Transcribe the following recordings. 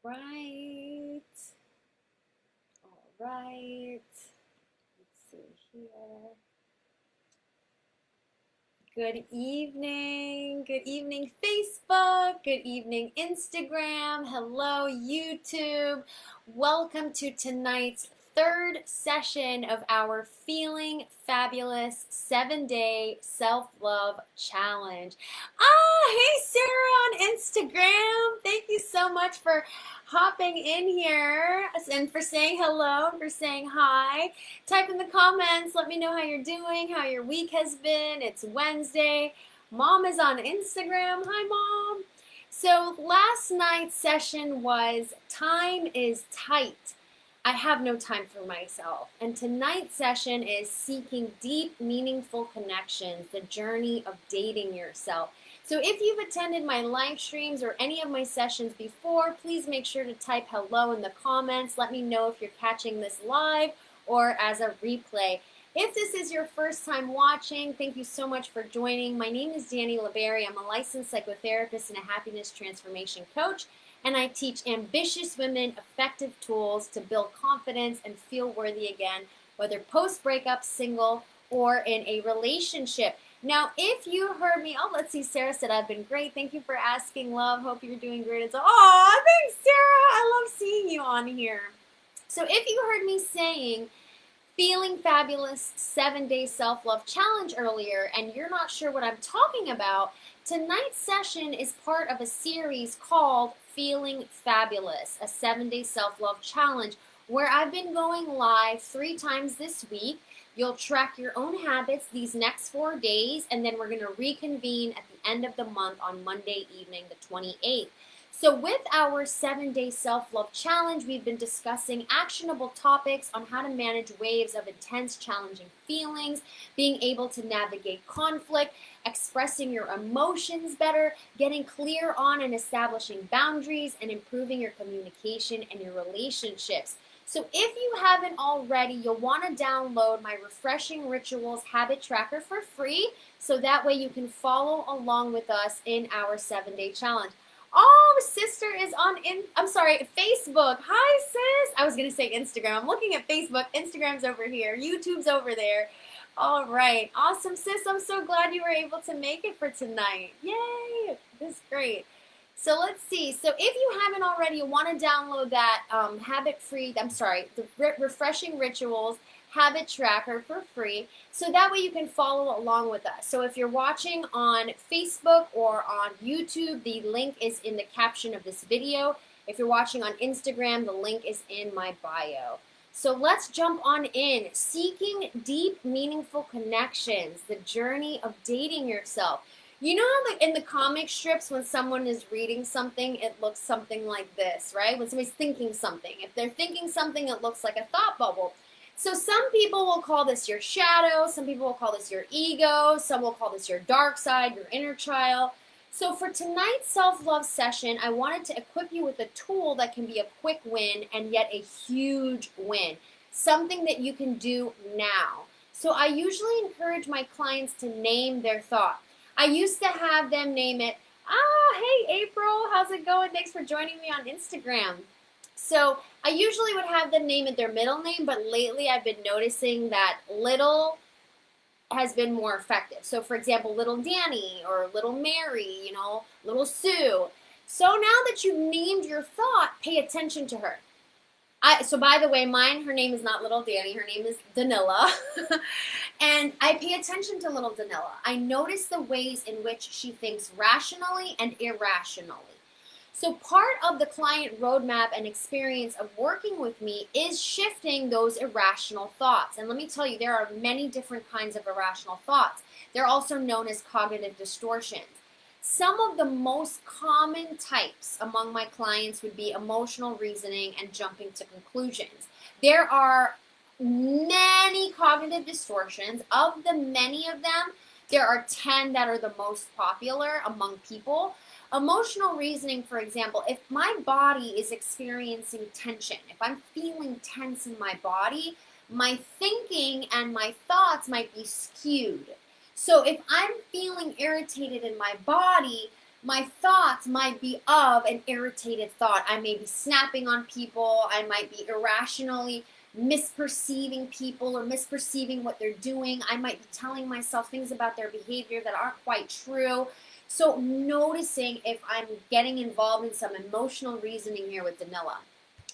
right. All right. Let's see here. Good evening. Good evening, Facebook. Good evening, Instagram. Hello, YouTube. Welcome to tonight's third session of our Feeling Fabulous 7-Day Self-Love Challenge. Hey, Sarah on Instagram. Thank you so much for hopping in here and for saying hello and for saying hi. Type in the comments. Let me know how you're doing, how your week has been. It's Wednesday. Mom is on Instagram. Hi, Mom. So last night's session was Time is Tight. I have no time for myself. And tonight's session is Seeking Deep, Meaningful Connections, the journey of dating yourself. So if you've attended my live streams or any of my sessions before, please make sure to type hello in the comments. Let me know if you're catching this live or as a replay. If this is your first time watching, thank you so much for joining. My name is Dani 𝕊𝕚𝕟𝕚. I'm a licensed psychotherapist and a happiness transformation coach, and I teach ambitious women effective tools to build confidence and feel worthy again, whether post-breakup, single, or in a relationship. Now, if you heard me, let's see, Sarah said, I've been great. Thank you for asking, love. Hope you're doing great. Thanks, Sarah. I love seeing you on here. So if you heard me saying Feeling Fabulous 7-Day Self-Love Challenge earlier and you're not sure what I'm talking about, tonight's session is part of a series called Feeling Fabulous, a 7-Day Self-Love Challenge, where I've been going live 3 times this week. You'll track your own habits these next 4 days, and then we're going to reconvene at the end of the month on Monday evening, the 28th. So with our 7-Day Self-Love Challenge, we've been discussing actionable topics on how to manage waves of intense, challenging feelings, being able to navigate conflict, expressing your emotions better, getting clear on and establishing boundaries, and improving your communication and your relationships. So if you haven't already, you'll want to download my Refreshing Rituals Habit Tracker for free, so that way you can follow along with us in our 7-day challenge. Oh, sister is on Facebook. Hi, sis. I was going to say Instagram. I'm looking at Facebook. Instagram's over here. YouTube's over there. All right. Awesome, sis. I'm so glad you were able to make it for tonight. Yay. This is great. So let's see. So if you haven't already, you want to download that the Refreshing Rituals Habit Tracker for free, so that way you can follow along with us. So if you're watching on Facebook or on YouTube, the link is in the caption of this video. If you're watching on Instagram, the link is in my bio. So let's jump on in. Seeking deep, meaningful connections, the journey of dating yourself. You know how like in the comic strips when someone is reading something, it looks something like this, right? When somebody's thinking something. If they're thinking something, it looks like a thought bubble. So some people will call this your shadow, some people will call this your ego, some will call this your dark side, your inner child. So for tonight's self-love session, I wanted to equip you with a tool that can be a quick win and yet a huge win. Something that you can do now. So I usually encourage my clients to name their thought. I used to have them name it, hey April, how's it going? Thanks for joining me on Instagram. So I usually would have them name it their middle name, but lately I've been noticing that little has been more effective. So for example, little Dani or little Mary, little Sue. So now that you've named your thought, pay attention to her. So by the way, her name is not little Dani, her name is Danila. And I pay attention to little Danila. I notice the ways in which she thinks rationally and irrationally. So part of the client roadmap and experience of working with me is shifting those irrational thoughts. And let me tell you, there are many different kinds of irrational thoughts. They're also known as cognitive distortions. Some of the most common types among my clients would be emotional reasoning and jumping to conclusions. There are many cognitive distortions. Of the many of them, there are 10 that are the most popular among people. Emotional reasoning, for example, if my body is experiencing tension, if I'm feeling tense in my body, my thinking and my thoughts might be skewed. So if I'm feeling irritated in my body, my thoughts might be of an irritated thought. I may be snapping on people. I might be irrationally misperceiving people or misperceiving what they're doing. I might be telling myself things about their behavior that aren't quite true. So noticing if I'm getting involved in some emotional reasoning here with Danila.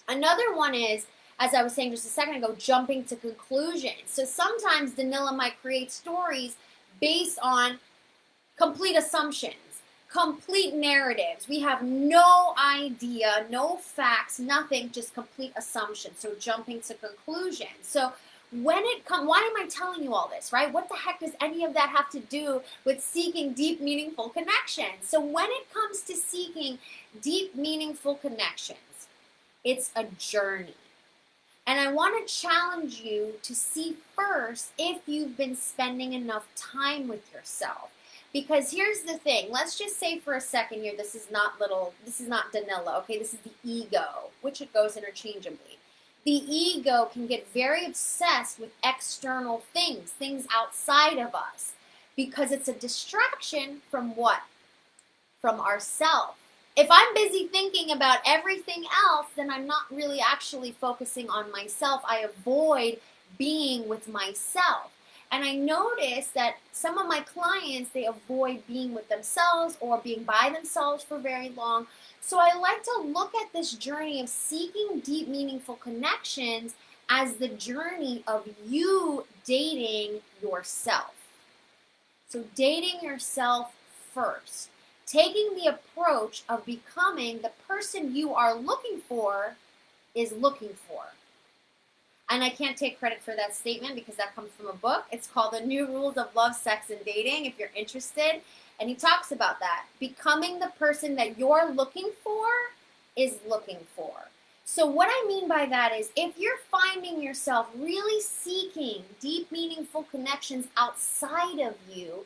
Another one is, as I was saying just a second ago, jumping to conclusions. So sometimes Danila might create stories based on complete assumptions, complete narratives. We have no idea, no facts, nothing, just complete assumptions. So jumping to conclusions. So when it comes, why am I telling you all this, right? What the heck does any of that have to do with seeking deep, meaningful connections? So when it comes to seeking deep, meaningful connections, it's a journey. And I want to challenge you to see first if you've been spending enough time with yourself. Because here's the thing, let's just say for a second here, this is not Danila, okay? This is the ego, which it goes interchangeably. The ego can get very obsessed with external things outside of us, because it's a distraction from what? From ourself. If I'm busy thinking about everything else, then I'm not really actually focusing on myself. I avoid being with myself. And I notice that some of my clients, they avoid being with themselves or being by themselves for very long. So I like to look at this journey of seeking deep, meaningful connections as the journey of you dating yourself. So dating yourself first. Taking the approach of becoming the person you are looking for is looking for. And I can't take credit for that statement because that comes from a book. It's called The New Rules of Love, Sex, and Dating, if you're interested. And he talks about that. Becoming the person that you're looking for is looking for. So what I mean by that is if you're finding yourself really seeking deep, meaningful connections outside of you,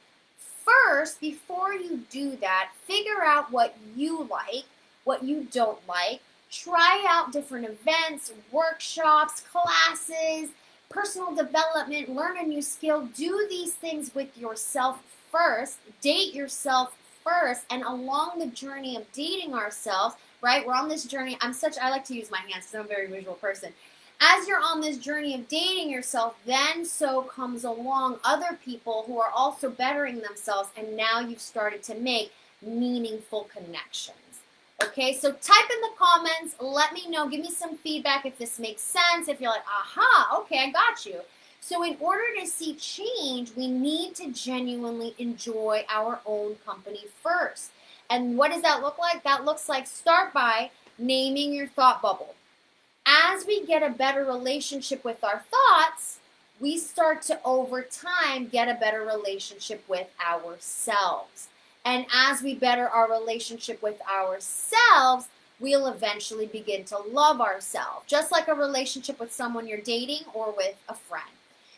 first, before you do that, figure out what you like, what you don't like. Try out different events, workshops, classes, personal development, learn a new skill. Do these things with yourself first. Date yourself first. And along the journey of dating ourselves, right? We're on this journey. I like to use my hands because I'm a very visual person. As you're on this journey of dating yourself, then so comes along other people who are also bettering themselves, and now you've started to make meaningful connections. Okay, so type in the comments, let me know, give me some feedback if this makes sense, if you're like, aha, okay, I got you. So in order to see change, we need to genuinely enjoy our own company first. And what does that look like? That looks like start by naming your thought bubble. As we get a better relationship with our thoughts, we start to, over time, get a better relationship with ourselves. And as we better our relationship with ourselves, we'll eventually begin to love ourselves, just like a relationship with someone you're dating or with a friend.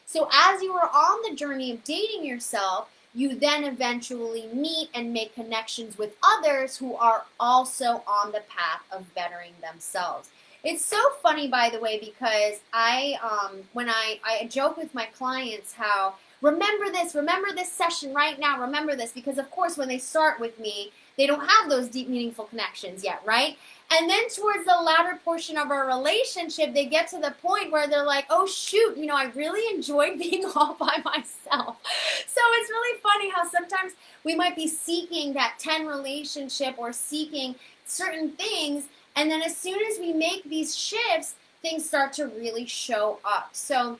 So as you are on the journey of dating yourself, you then eventually meet and make connections with others who are also on the path of bettering themselves. It's so funny, by the way, because when I joke with my clients how, remember this session right now, remember this, because of course when they start with me, they don't have those deep, meaningful connections yet, right? And then towards the latter portion of our relationship, they get to the point where they're like, oh shoot, I really enjoyed being all by myself. So it's really funny how sometimes we might be seeking that 10 relationship or seeking certain things, and then as soon as we make these shifts, things start to really show up. So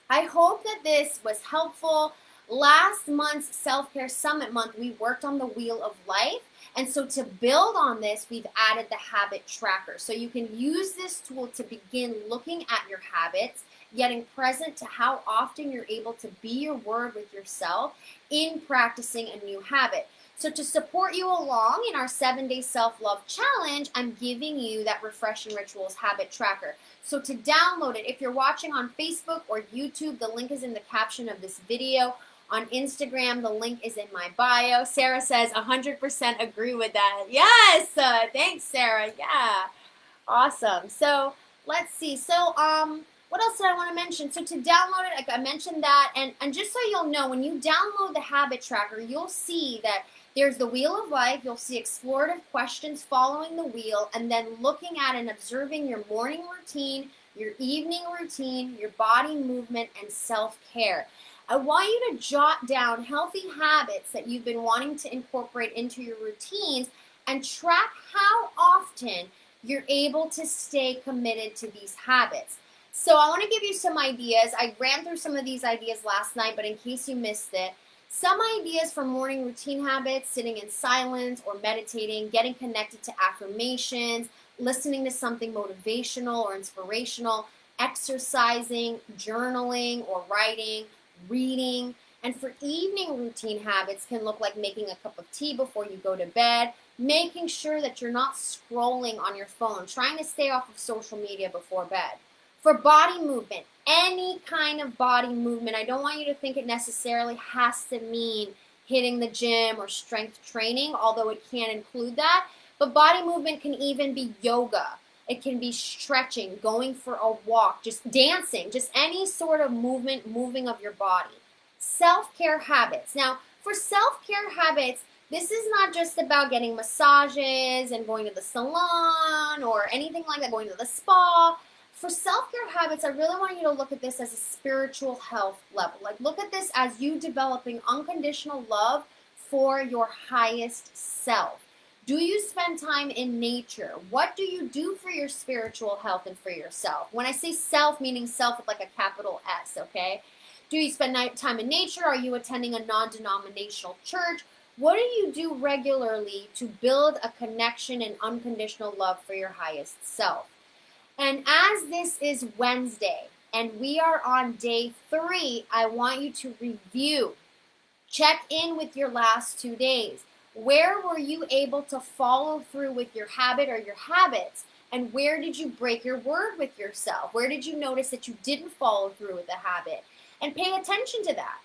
I hope that this was helpful. Last month's Self-Care Summit month, we worked on the Wheel of Life. And so to build on this, we've added the habit tracker. So you can use this tool to begin looking at your habits, getting present to how often you're able to be your word with yourself in practicing a new habit. So to support you along in our 7-day self-love challenge, I'm giving you that Refreshing Rituals habit tracker. So to download it, if you're watching on Facebook or YouTube, the link is in the caption of this video. On Instagram, the link is in my bio. Sarah says 100% agree with that. Yes, thanks, Sarah. Yeah, awesome. So let's see. So what else did I want to mention? So to download it, I mentioned that, and just so you'll know, when you download the habit tracker, you'll see that There's the wheel of life. You'll see explorative questions following the wheel, and then looking at and observing your morning routine, your evening routine, your body movement, and self-care. I want you to jot down healthy habits that you've been wanting to incorporate into your routines and track how often you're able to stay committed to these habits. So I want to give you some ideas. I ran through some of these ideas last night, but in case you missed it, some ideas for morning routine habits: sitting in silence or meditating, getting connected to affirmations, listening to something motivational or inspirational, exercising, journaling or writing, reading. And for evening routine habits can look like making a cup of tea before you go to bed, making sure that you're not scrolling on your phone, trying to stay off of social media before bed. For body movement, any kind of body movement, I don't want you to think it necessarily has to mean hitting the gym or strength training, although it can include that. But body movement can even be yoga. It can be stretching, going for a walk, just dancing, just any sort of moving of your body. Self-care habits. Now, for self-care habits, this is not just about getting massages and going to the salon or anything like that, going to the spa. For self-care habits, I really want you to look at this as a spiritual health level. Like, look at this as you developing unconditional love for your highest self. Do you spend time in nature? What do you do for your spiritual health and for yourself? When I say self, meaning self with like a capital S, okay? Do you spend time in nature? Are you attending a non-denominational church? What do you do regularly to build a connection and unconditional love for your highest self? And as this is Wednesday and we are on day 3, I want you to review. Check in with your last 2 days. Where were you able to follow through with your habit or your habits? And where did you break your word with yourself? Where did you notice that you didn't follow through with the habit? And pay attention to that.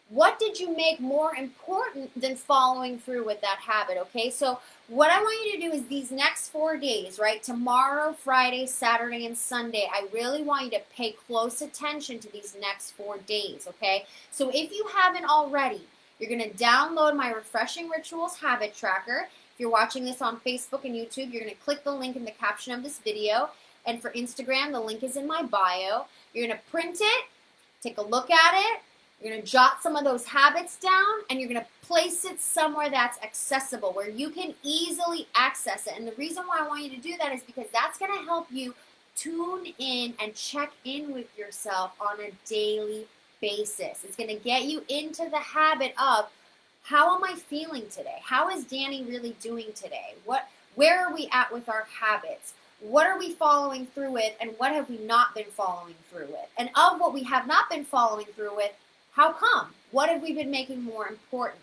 What did you make more important than following through with that habit, okay? So what I want you to do is these next 4 days, right? Tomorrow, Friday, Saturday, and Sunday, I really want you to pay close attention to these next 4 days, okay? So if you haven't already, you're going to download my Refreshing Rituals Habit Tracker. If you're watching this on Facebook and YouTube, you're going to click the link in the caption of this video. And for Instagram, the link is in my bio. You're going to print it, take a look at it. You're going to jot some of those habits down, and you're going to place it somewhere that's accessible, where you can easily access it. And the reason why I want you to do that is because that's going to help you tune in and check in with yourself on a daily basis. It's going to get you into the habit of, how am I feeling today? How is Dani really doing today? Where are we at with our habits? What are we following through with, and what have we not been following through with? And of what we have not been following through with, how come? What have we been making more important?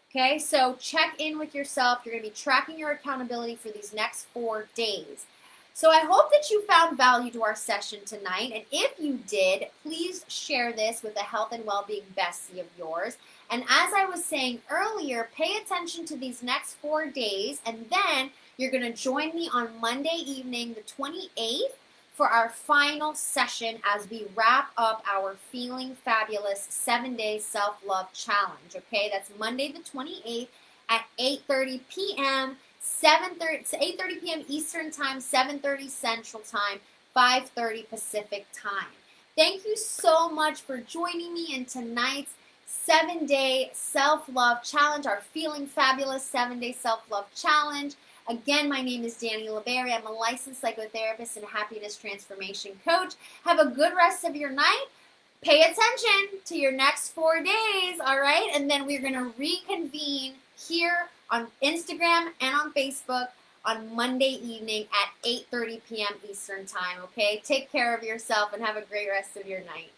Okay, so check in with yourself. You're going to be tracking your accountability for these next 4 days. So I hope that you found value to our session tonight. And if you did, please share this with a health and well-being bestie of yours. And as I was saying earlier, pay attention to these next 4 days. And then you're going to join me on Monday evening, the 28th, for our final session as we wrap up our Feeling Fabulous 7-Day Self-Love Challenge, okay? That's Monday the 28th at 8:30 p.m., 8:30 p.m. Eastern Time, 7:30 Central Time, 5:30 Pacific Time. Thank you so much for joining me in tonight's 7-Day Self-Love Challenge, our Feeling Fabulous 7-Day Self-Love Challenge. Again, my name is Dani 𝕊𝕚𝕟𝕚. I'm a licensed psychotherapist and happiness transformation coach. Have a good rest of your night. Pay attention to your next 4 days, all right? And then we're going to reconvene here on Instagram and on Facebook on Monday evening at 8:30 p.m. Eastern Time, okay? Take care of yourself and have a great rest of your night.